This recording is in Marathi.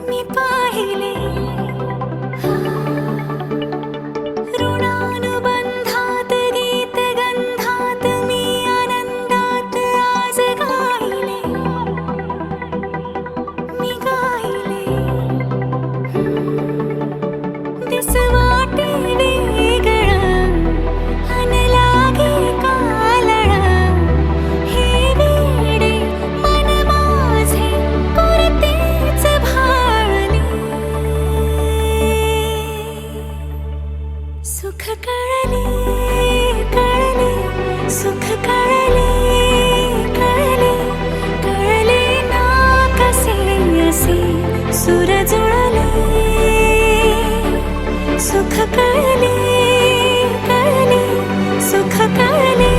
मी पाहिले ऋणानुबंधात गीत गंधात मी आनंदात आज गायले मी गायले दिस वाटे वेगळं अन लागे कालळं हे वेडे मन माझे पुरतेच भाळले सुख कळले कळले सुख कळले कळले कळले ना कसे असे सुर जुळले सुख कळले कळले सुख कळले